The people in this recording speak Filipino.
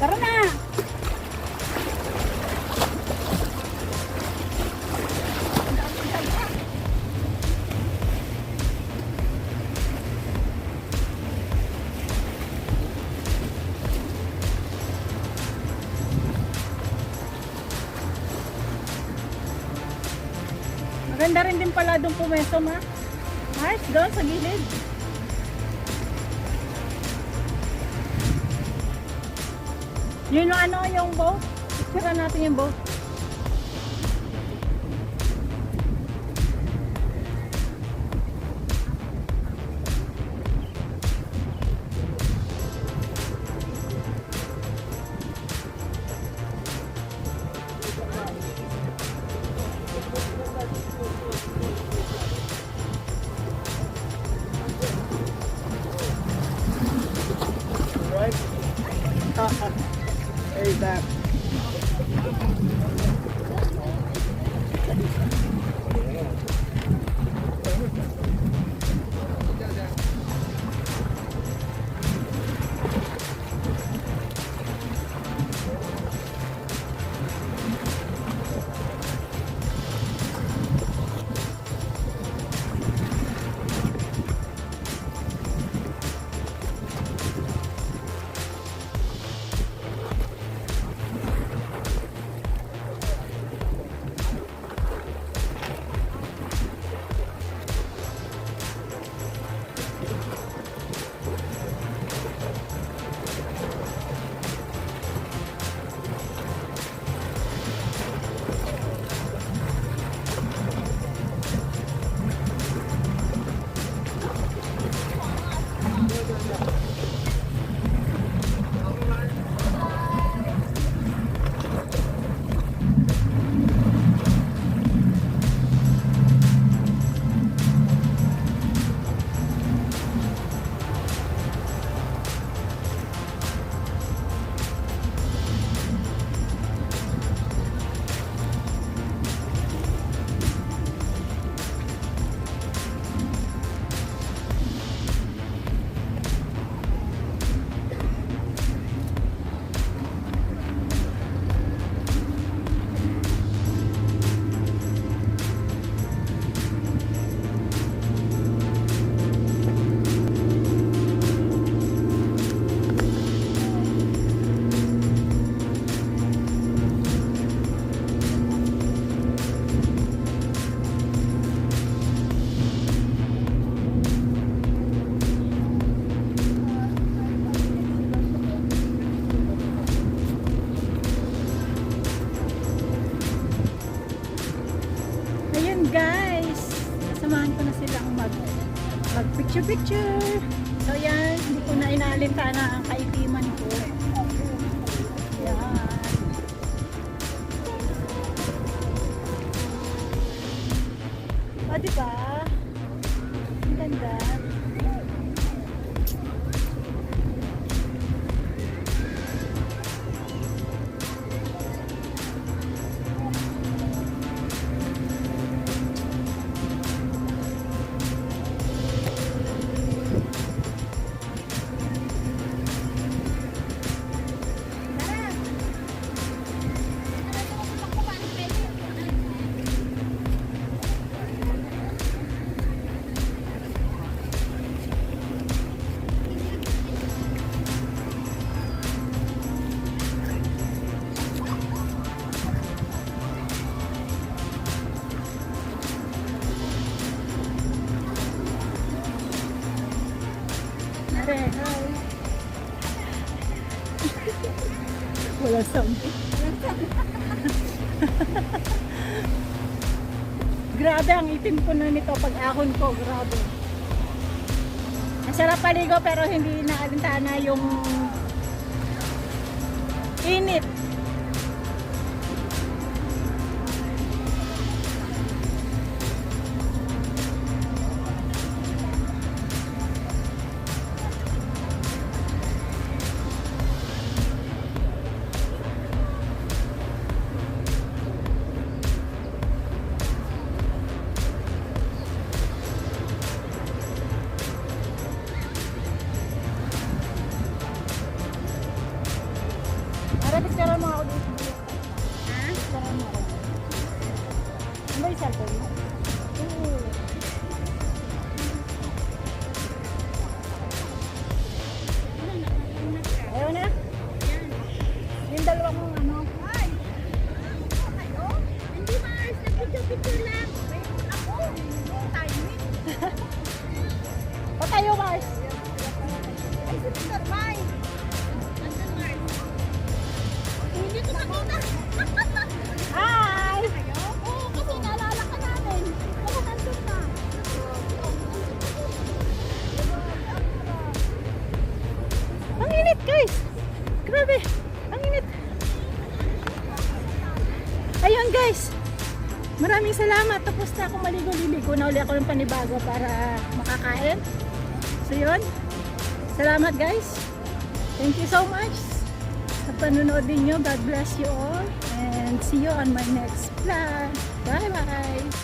Tara na! Maganda rin din pala doon pumeso, ma. Nice, doon sa gilid. Yun yung ano, yung boat. Tira natin yung boat. Right? Hey, that. mag picture. So yan, hindi ko na inaalintana ang kaitiman ko. Yan. O diba? Ang ganda. Wala something. Grabe ang itim ko na nito pag ahon ko, grabe. Masarap paligo pero hindi naalintana yung init. Guys, grabe. Ang init. Ayun guys. Maraming salamat. Tapos na ako maligo-liligo na uli ako ng panibago para makakain. So yun. Salamat guys. Thank you so much sa panonood ninyo. God bless you all. And see you on my next vlog. Bye bye.